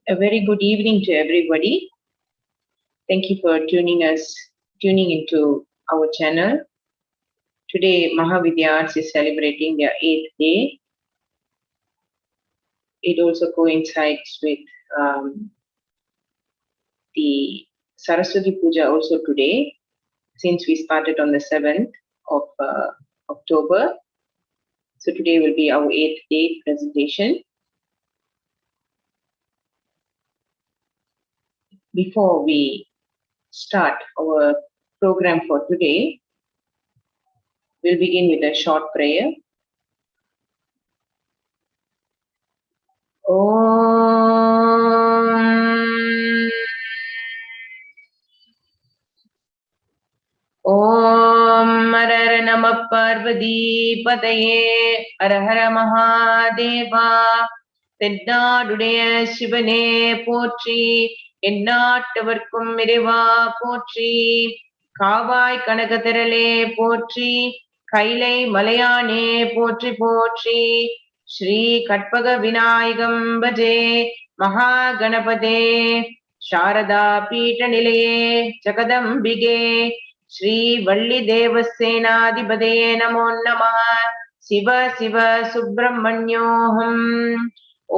A very good evening to everybody. Thank you for tuning into our channel. Today, Mahavidya Arts is celebrating their 8th day. It also coincides with the Saraswati Puja also today, since we started on the 7th of October. So today will be our 8th day presentation. Before we start our program for today, we'll begin with a short prayer. Om Hara Namah Parvati Pataye Hara Hara Mahadeva Tenaduடைய சிவனே போற்றி எந்நாட்டவர்க்கும் இறைவா போற்றி காவாய் கனகதிரளே போற்றி கைலை மலையானே போற்றி போற்றி ஸ்ரீ கற்பக விநாயகம் பஜே மகா கணபதே சாரதா பீட நிலையே ஜகதம்பிகே ஸ்ரீ வள்ளி தேவசேனாதிபதயே நமோ நமः சிவ சிவ சுப்பிரமணியோஹம்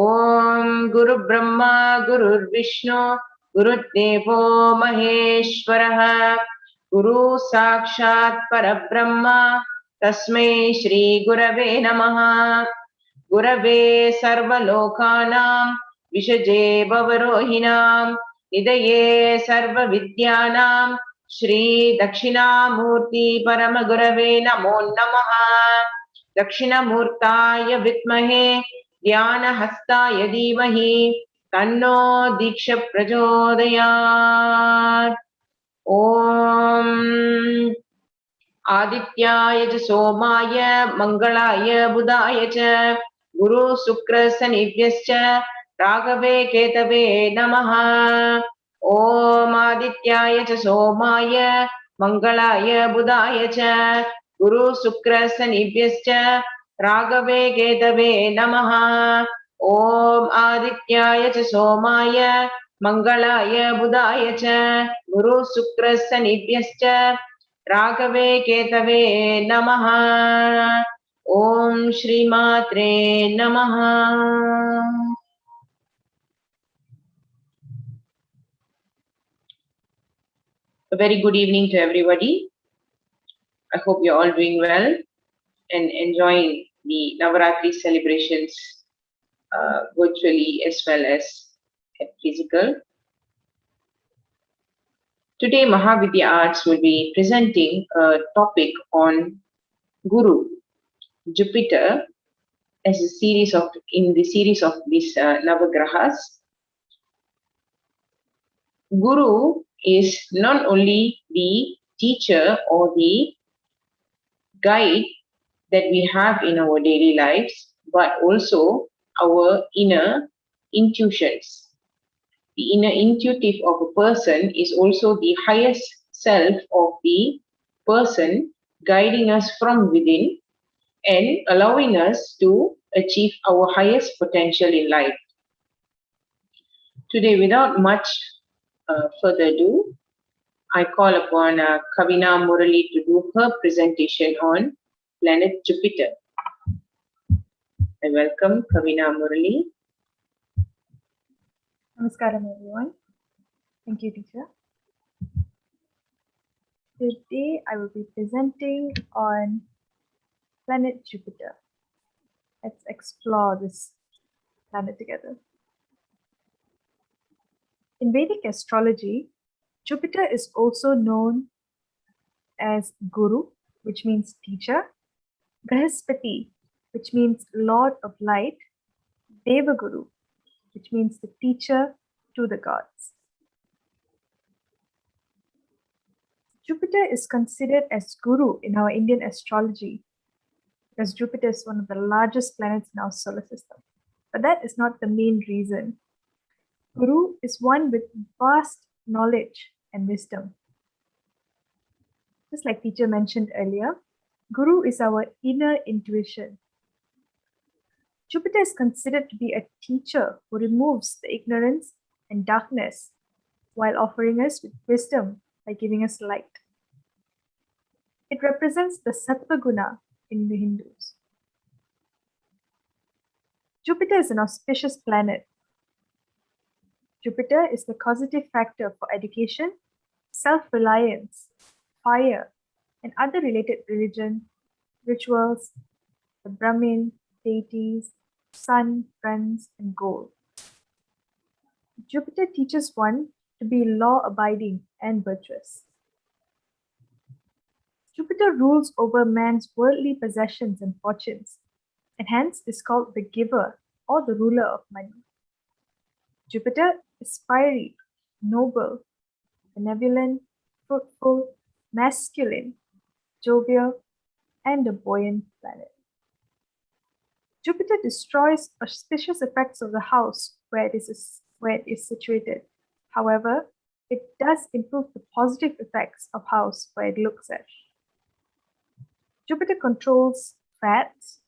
ஓம் குரு பிரம்மா குரு விஷ்ணு குரு தேவோ மகேஸ்வரः குரு சாக்ஷாத் பரபிரம்மா தஸ்மை ஸ்ரீ குரவே நமः குரவே சர்வலோகானாம் விஷஜே பவரோஹிணாம் நிதயே சர்வ வித்யானாம் श्री दक्षिणामूर्ति परम गुरवे नमो नमः दक्षिणमूर्ताय विद्महे ज्ञानहस्ताय धीमहि तन्नो दीक्ष प्रचोदयात् ओम आदित्याय च सोमाय मंगलाय बुधाय च गुरु शुक्र शनिभ्यश्च राघवे केतवे नमः ओम आदित्याय च सोमाय मंगलाय बुधाय च गुरु शुक्र शनिभ्यश्च राघवे केतवे नमः ओम आदित्याय च सोमाय मंगलाय बुधाय च गुरु शुक्र शनिभ्यश्च राघवे केतवे नमः ओम श्रीमात्रे नमः. A very good evening to everybody. I hope you're all doing well and enjoying the Navarathri celebrations virtually as well as at physical. Today, Mahavidya Arts will be presenting a topic on Guru, Jupiter, as in the series of these Navagrahas. Guru is not only the teacher or the guide that we have in our daily lives, but also our inner intuitions. The inner intuitive of a person is also the highest self of the person, guiding us from within and allowing us to achieve our highest potential in life. Today, without much further ado, I call upon Kavina Murali to do her presentation on planet Jupiter. I welcome Kavina Murali. Namaskaram everyone. Thank you, teacher. Today I will be presenting on planet Jupiter. Let's explore this planet together. In Vedic astrology, Jupiter is also known as Guru, which means teacher, Brihaspati, which means Lord of Light, Devaguru, which means the teacher to the gods. Jupiter is considered as Guru in our Indian astrology because Jupiter is one of the largest planets in our solar system. But that is not the main reason. Guru is one with vast knowledge and wisdom. Just like teacher mentioned earlier, Guru is our inner intuition. Jupiter is considered to be a teacher who removes the ignorance and darkness while offering us with wisdom by giving us light. It represents the Sattva Guna in the Hindus. Jupiter is an auspicious planet. Jupiter is the causative factor for education, self-reliance, fire, and other related religion, rituals, the Brahmin, deities, sun, friends, and gold. Jupiter teaches one to be law-abiding and virtuous. Jupiter rules over man's worldly possessions and fortunes, and hence is called the giver or the ruler of money. Jupiter is fiery, noble, benevolent, fruitful, masculine, jovial, and a buoyant planet. Jupiter destroys auspicious effects of the house where it is situated. However, it does improve the positive effects of house where it looks at. Jupiter controls fats,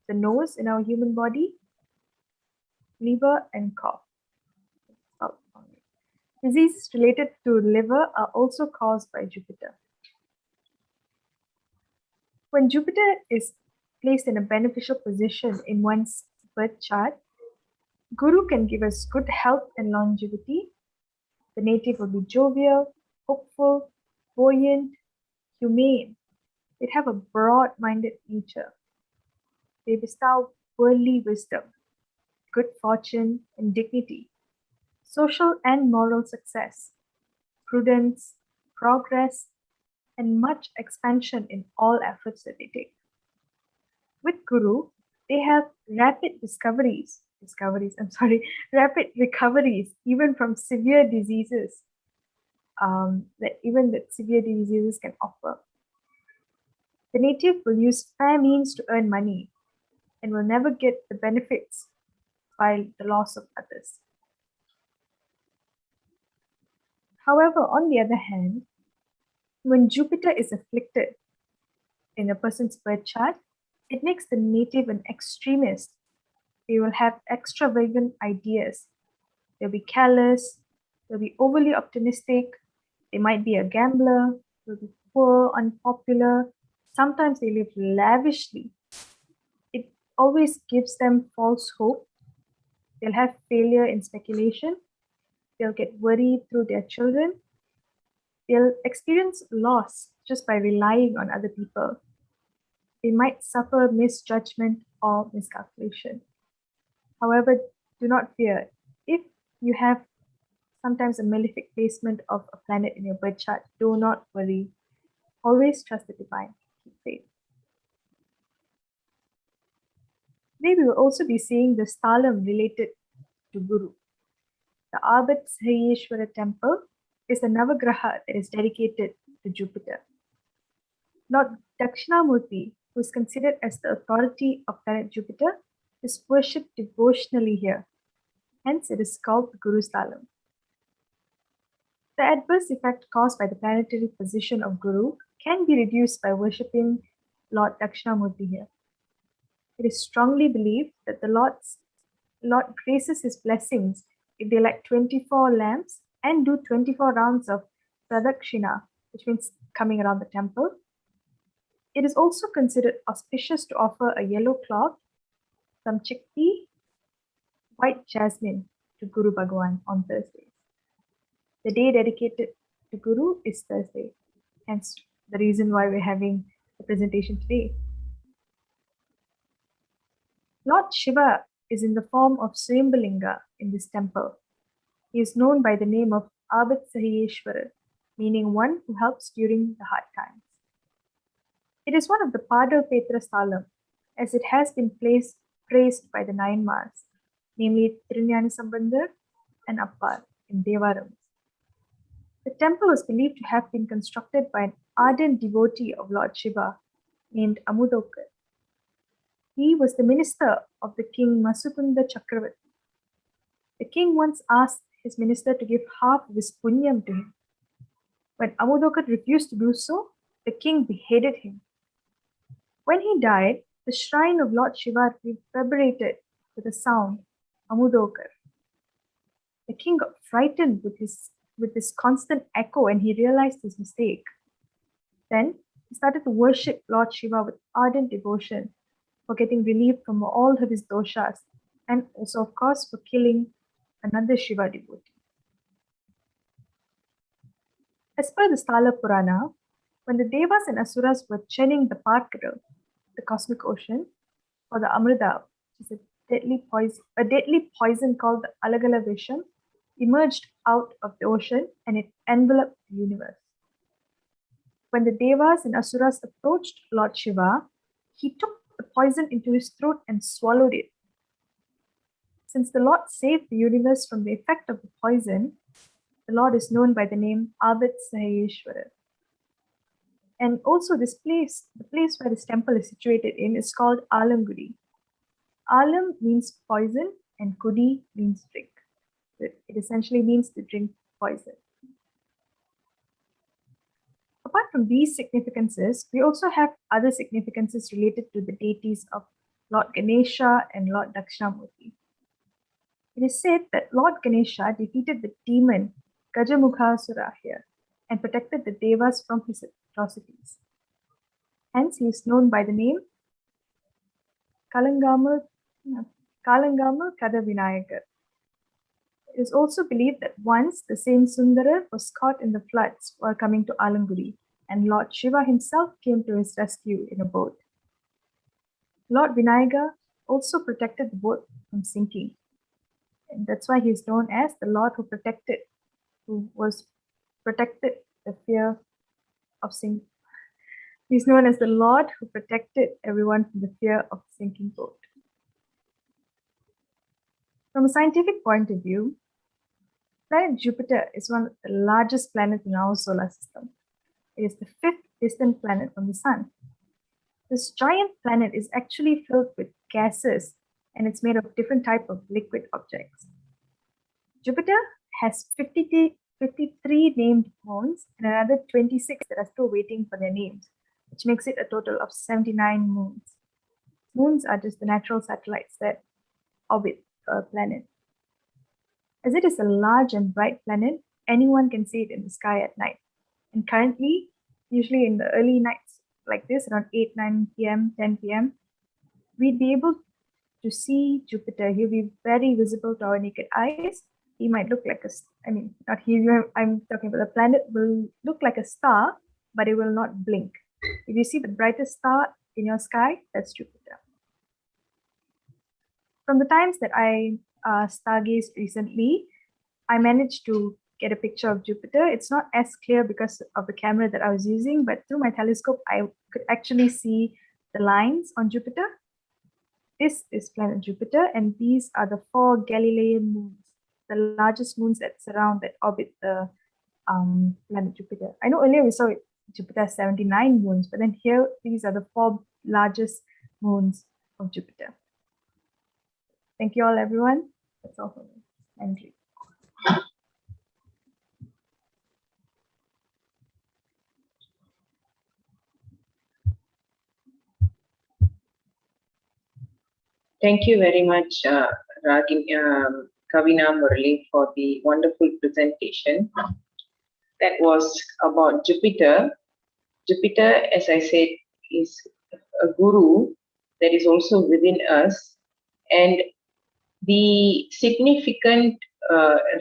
the nose in our human body, liver, and cough. Diseases related to liver are also caused by Jupiter. When Jupiter is placed in a beneficial position in one's birth chart, Guru can give us good health and longevity. The native will be jovial, hopeful, buoyant, humane. They have a broad-minded nature. They bestow worldly wisdom, good fortune and dignity, social and moral success, prudence, progress, and much expansion in all efforts that they take. With Guru, they have rapid rapid recoveries, even from severe diseases that severe diseases can offer. The native will use fair means to earn money and will never get the benefits by the loss of others. However, on the other hand, when Jupiter is afflicted in a person's birth chart, it makes the native an extremist. They will have extravagant ideas. They'll be careless, they'll be overly optimistic, they might be a gambler, they'll be poor, unpopular. Sometimes they live lavishly. It always gives them false hope. They'll have failure in speculation. They'll get worried through their children. They'll experience loss just by relying on other people. They might suffer misjudgment or miscalculation. However, do not fear. If you have sometimes a malefic placement of a planet in your birth chart, do not worry. Always trust the divine. Keep faith. Today we will also be seeing the sthalam related to Guru. The Abhat Sahayeshwara temple is the Navagraha that is dedicated to Jupiter. Lord Dakshinamurti, who is considered as the authority of planet Jupiter, is worshipped devotionally here. Hence, it is called the Guru Sthalam. The adverse effect caused by the planetary position of Guru can be reduced by worshipping Lord Dakshinamurti here. It is strongly believed that the Lord graces his blessings if they light 24 lamps and do 24 rounds of pradakshina, which means coming around the temple. It is also considered auspicious to offer a yellow cloth, some chickpea, white jasmine to Guru Bhagwan on Thursdays. The day dedicated to Guru is Thursday, hence the reason why we're having the presentation today. Lord Shiva is in the form of Swayambhulinga in this temple. He is known by the name of Abhat Sahayeshwara, meaning one who helps during the hard times. It is one of the Padal Petra Sthalam, as it has been praised by the nine Mars, namely Trinyana Sambandar and Appar in Devaram. The temple was believed to have been constructed by an ardent devotee of Lord Shiva named Amudokar. He was the minister of the king Masukunda Chakravarti. The king once asked his minister to give half of his punyam to him. When Amudokar refused to do so, the king beheaded him. When he died, the The shrine of Lord Shiva reverberated with a sound, Amudokar. The king got frightened with this constant echo and he realized his mistake. Then he started to worship Lord Shiva with ardent devotion for getting relief from all of his doshas and also, of course, for killing another Shiva devotee. As per the Sthala Purana, when the Devas and Asuras were churning the Patkara, the cosmic ocean, for the Amrita, which is a deadly poison called the Alagala Visham, emerged out of the ocean and it enveloped the universe. When the Devas and Asuras approached Lord Shiva, he took the poison into his throat and swallowed it. Since the Lord saved the universe from the effect of the poison, the Lord is known by the name Abid Sahayeshwara. And also the place where this temple is situated in is called Alamgudi. Alam means poison and Gudi means drink. It essentially means to drink poison. Apart from these significances, we also have other significances related to the deities of Lord Ganesha and Lord Dakshinamurti. It is said that Lord Ganesha defeated the demon Gajamukhasura here and protected the Devas from his atrocities. Hence, he is known by the name Kalangamal Kadavinayakar. It is also believed that once the same Sundara was caught in the floods while coming to Alamgudi, and Lord Shiva himself came to his rescue in a boat. Lord Vinayaga also protected the boat from sinking. And that's why he is known as the Lord who protected the fear of sinking. He's known as the Lord who protected everyone from the fear of the sinking boat. From a scientific point of view, planet Jupiter is one of the largest planets in our solar system. It is the fifth distant planet from the Sun. This giant planet is actually filled with gases and it's made of different types of liquid objects. Jupiter has 53 named moons and another 26 that are still waiting for their names, which makes it a total of 79 moons. Moons are just the natural satellites that orbit a planet. As it is a large and bright planet, anyone can see it in the sky at night. And currently, usually in the early nights like this, around 8, 9 p.m., 10 p.m., we'd be able to see Jupiter. He'll be very visible to our naked eyes. He might look like not he, I'm talking about the planet will look like a star, but it will not blink. If you see the brightest star in your sky, that's Jupiter. From the times that I stargazed recently, I managed to get a picture of Jupiter. It's not as clear because of the camera that I was using, but through my telescope, I could actually see the lines on Jupiter. This is planet Jupiter, and these are the 4 Galilean moons, the largest moons that orbit the planet Jupiter. I know earlier we saw Jupiter has 79 moons, but then here, these are the 4 largest moons of Jupiter. Thank you all, everyone. That's all for me. Andrew. Thank you very much, Kavina Murali, for the wonderful presentation. That was about Jupiter. Jupiter, as I said, is a guru that is also within us. And the significant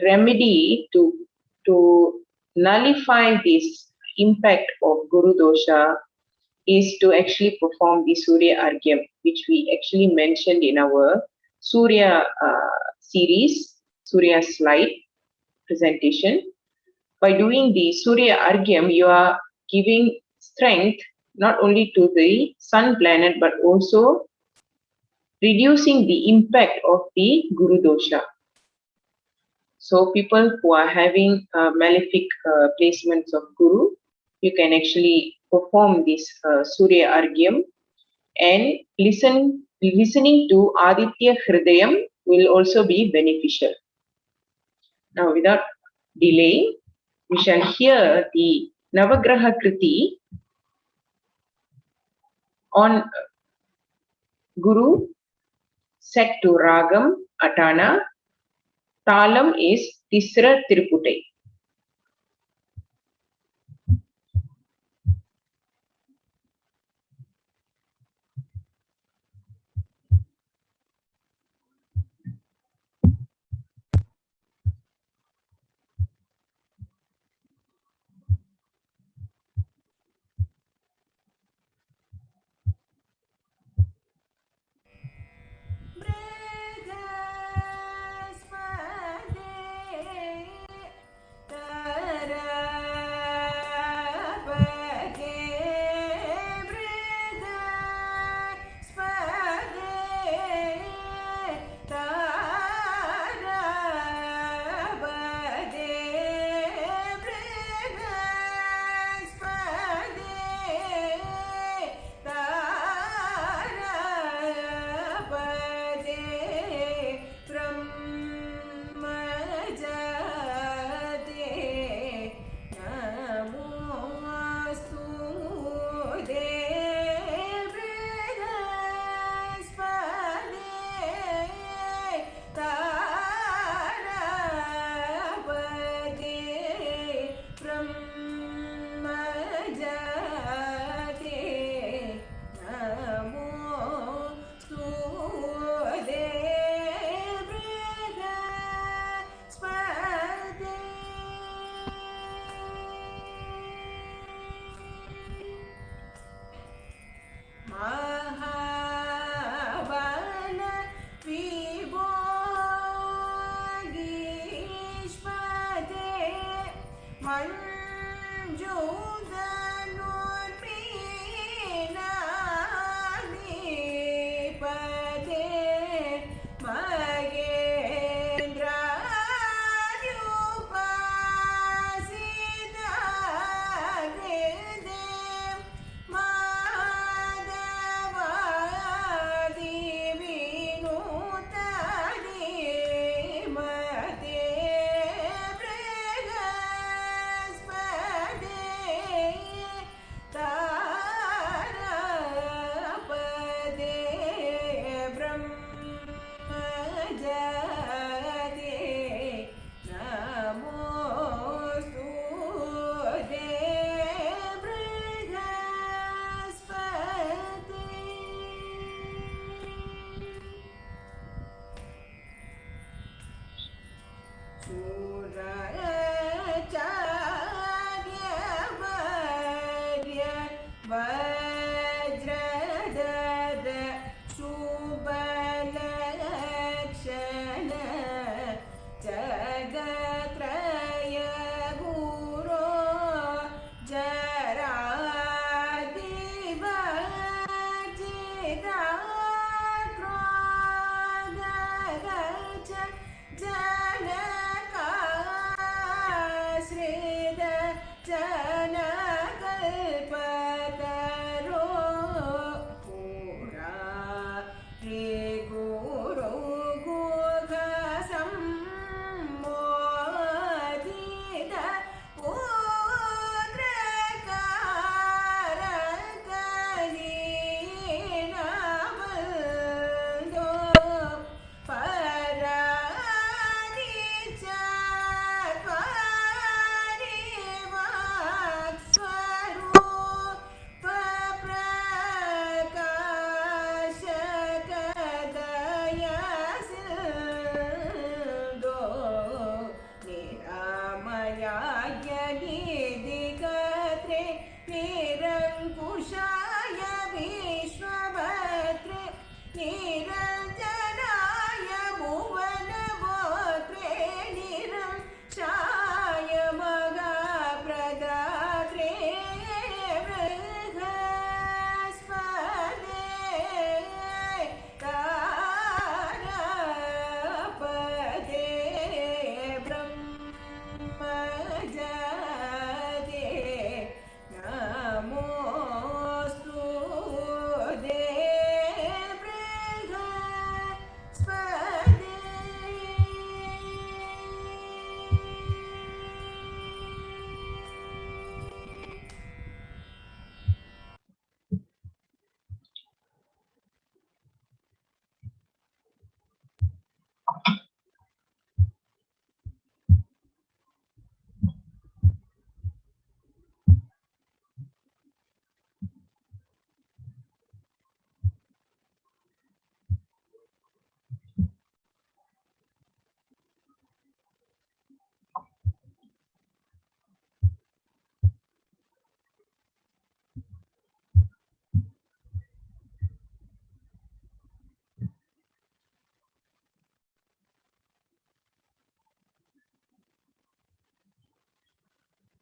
remedy to nullify this impact of Guru Dosha is to actually perform the Surya Argyam, which we actually mentioned in our Surya series, Surya slide presentation. By doing the Surya Argyam, you are giving strength not only to the sun planet, but also reducing the impact of the Guru Dosha. So people who are having malefic placements of Guru, you can actually perform this Surya Argyam, and listening to Aditya Hridayam will also be beneficial. Now, without delay, we shall hear the Navagraha Kriti on Guru set to Ragam Atana. Talam is Tisra Tirputai.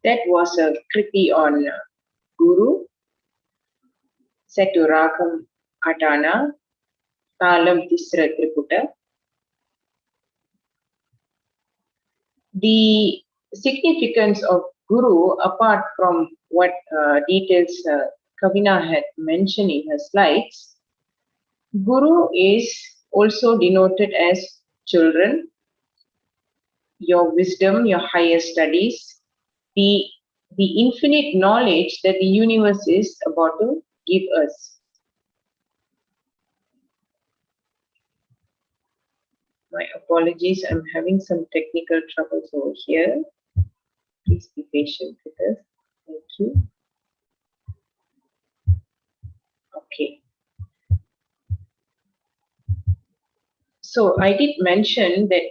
That was a kriti on Guru, set to Ragam Adana, Talam Tisra Triputa. The significance of Guru, apart from what details Kavina had mentioned in her slides, Guru is also denoted as children, your wisdom, your higher studies, the, the infinite knowledge that the universe is about to give us. My apologies, I'm having some technical troubles over here. Please be patient with us. Thank you. Okay. So I did mention that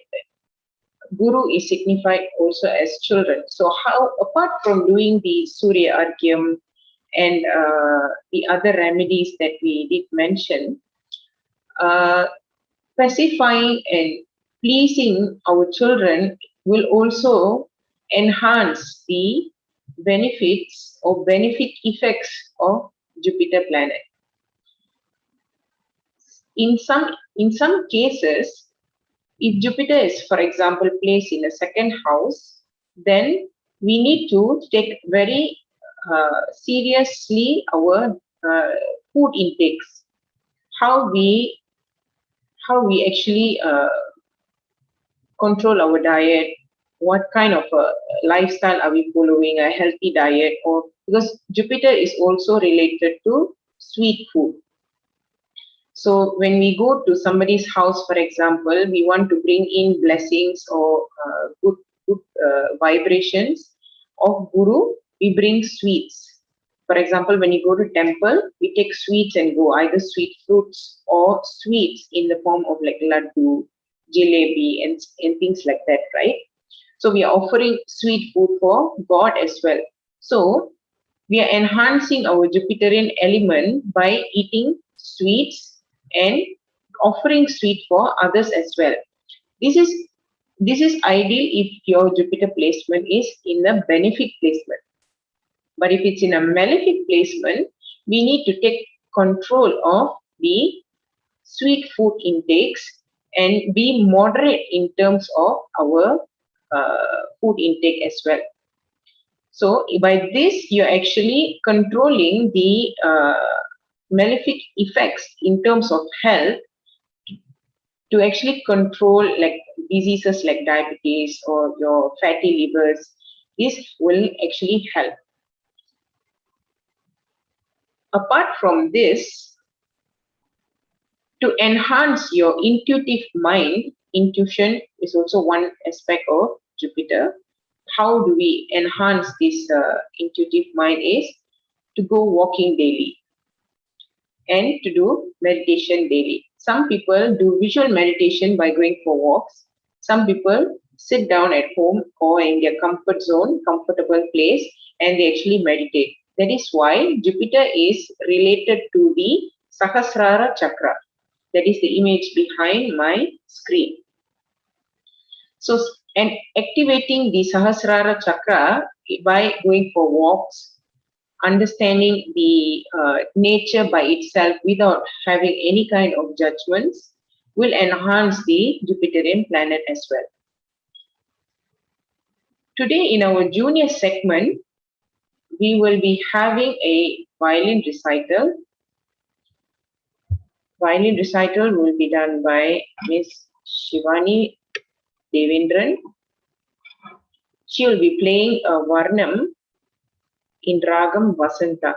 Guru is signified also as children. So how, apart from doing the Surya Argyam and the other remedies that we did mention, uh, pacifying and pleasing our children will also enhance the benefits or benefit effects of Jupiter planet. In some cases, if Jupiter is, for example, placed in a second house, then we need to take very seriously our food intakes, how we actually control our diet, what kind of a lifestyle are we following, a healthy diet, or because Jupiter is also related to sweet food. So when we go to somebody's house, for example, we want to bring in blessings or good vibrations of Guru, we bring sweets. For example, when you go to temple, we take sweets and go, either sweet fruits or sweets in the form of like laddu, jalebi, and things like that, right? So we are offering sweet food for God as well. So we are enhancing our Jupiterian element by eating sweets and offering sweet for others as well. This is this is ideal if your Jupiter placement is in the benefic placement. But if it's in a malefic placement, we need to take control of the sweet food intakes and be moderate in terms of our food intake as well. So by this, you're actually controlling the malefic effects in terms of health to actually control like diseases like diabetes or your fatty livers. This will actually help. Apart from this, to enhance your intuitive mind, intuition is also one aspect of Jupiter. How do we enhance this intuitive mind is to go walking daily and to do meditation daily. Some people do visual meditation by going for walks. Some people sit down at home or in their comfort zone, comfortable place, and they actually meditate. That is why Jupiter is related to the Sahasrara Chakra. That is the image behind my screen. So, and activating the Sahasrara Chakra by going for walks, understanding the nature by itself without having any kind of judgments will enhance the Jupiterian planet as well. Today in our junior segment, we will be having a violin recital. Violin recital will be done by Miss Shivani Devendran. She will be playing a Varnam in Ragam Vasanta.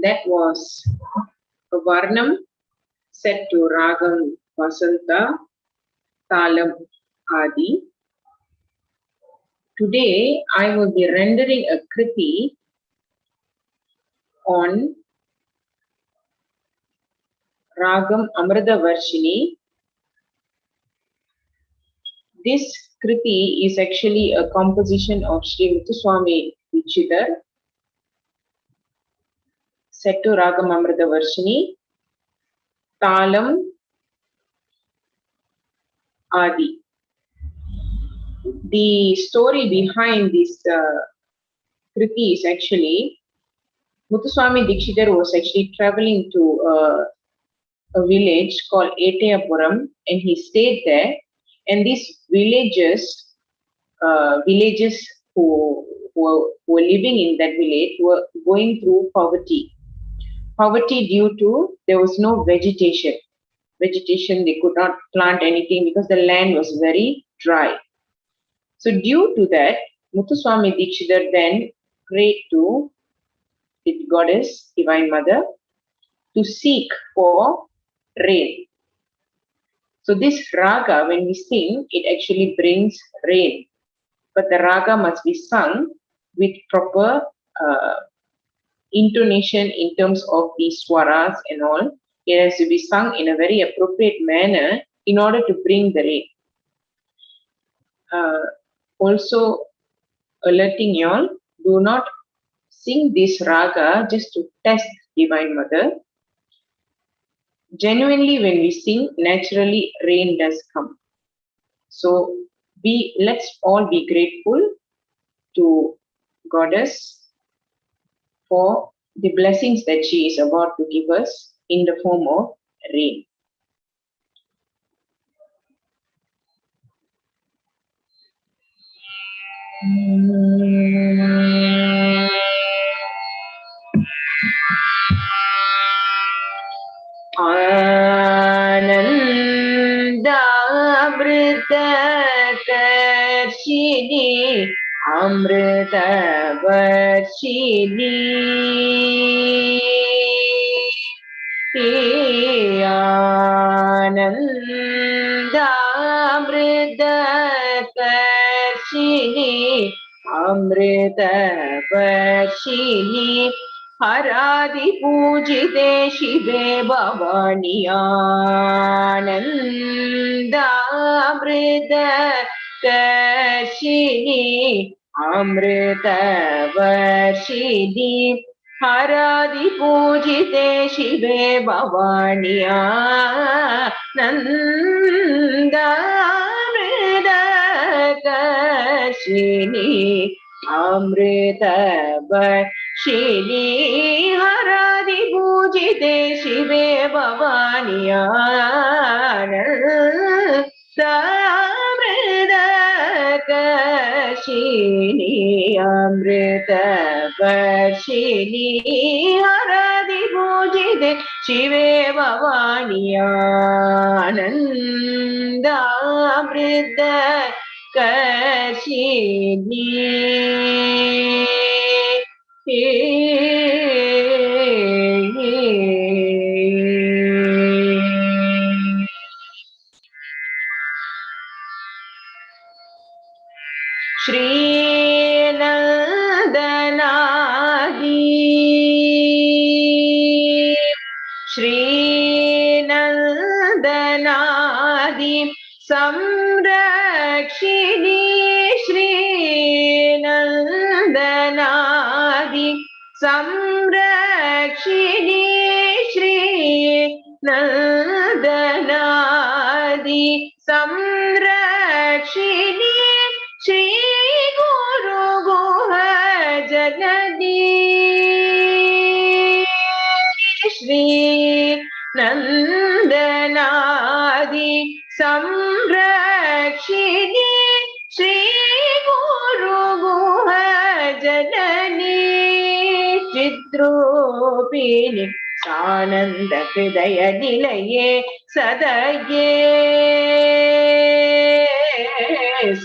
That was a Varnam set to Ragam Vasanta Talam Adi. Today I will be rendering a Kriti on Ragam Amrita Varshini. This Kriti is actually a composition of Sri Muthuswami Dikshidhar, set to Ragam Amrita Varshini, Talam Adi. The story behind this Kriti is actually Muthuswami Dikshidhar was actually traveling to a village called Eteyapuram, and he stayed there. And these villagers who were living in that village were going through poverty. Poverty due to there was no vegetation. Vegetation, they could not plant anything because the land was very dry. So due to that, Muthuswami Dikshidhar then prayed to the goddess, Divine Mother, to seek for rain. So this raga, when we sing, it actually brings rain. But the raga must be sung with proper intonation in terms of the swaras and all. It has to be sung in a very appropriate manner in order to bring the rain. Also alerting you all, do not sing this raga just to test Divine Mother. Genuinely, when we sing, naturally rain does come. So let's all be grateful to Goddess for the blessings that she is about to give us in the form of rain. Anandamritakarshini Amritavarshini Anandamritakarshini Amritavarshini Haradi Pujite Shive Bhavani Anandamritakarshini Amritavarshini Haradi Pujite Shive Bhavani Anandamritakarshini Amritavarshini Haradi Pujite Shive Bhavani Anandamritakarshini Amritavarshini Haradi Pujite Shive Bhavani Anandamritakarshini. Shri Nandanadi Shri Nandanadi Samrakshini Shri Nandanadi Samrakshini Shri Nandanadi Samrakshini Shri Guru Guha Janani Shri Nandanadi Samrakshini Shri Guru Guha Janani Chidrupini Sananda Hridaya Nilaye Sadaye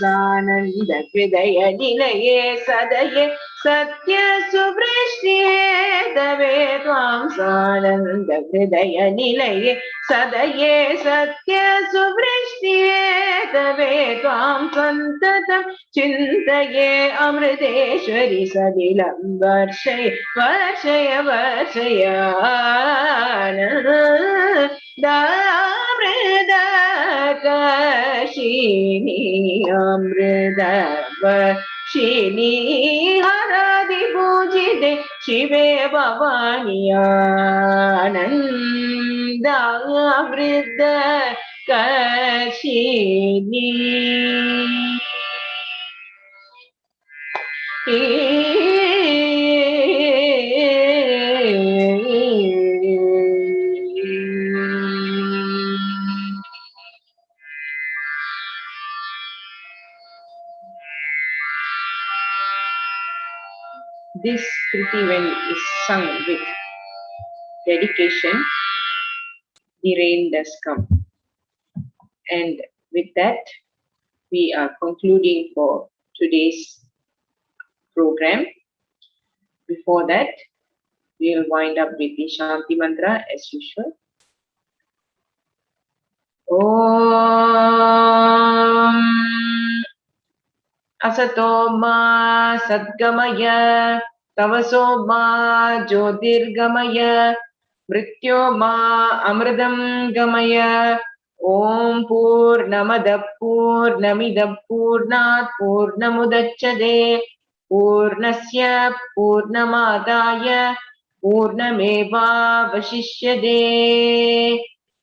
Sananda Hridaya Nilaye Sadaye सत्य सुवृष्टिये तवे त्वां सानन्द हृदय निलये सदये सत्य सुवृष्टिये तवे त्वां सन्ततं चिन्तये अमृतेश्वरि सलिलं वर्षय वर्षय वर्षय दामृदकशिनी अमृतवर्षिणी हरादिपूजिते शिवे Bhavani आनन्दामृतकशिनी This Kriti, when is sung with dedication, the rain does come. And with that, we are concluding for today's program. Before that, we will wind up with the Shanti Mantra as usual. Om Asato ma Sadgamaya Tavaso ma Jyotirgamaya Mrityo ma Amridam Gamaya Om Purnamada Purnamidam Purnat Purnamudachyate Purnasya Purnamadaya Purnameva Vashishyate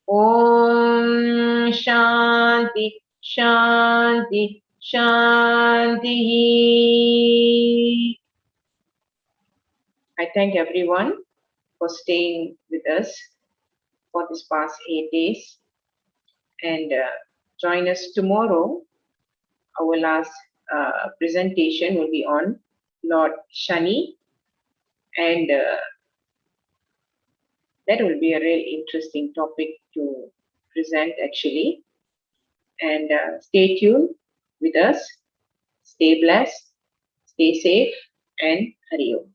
Om Shanti Shanti Shanti. I thank everyone for staying with us for this past 8 days, and join us tomorrow. Our last presentation will be on Lord Shani, and that will be a real interesting topic to present actually. And stay tuned with us, stay blessed, stay safe, and Hari Om.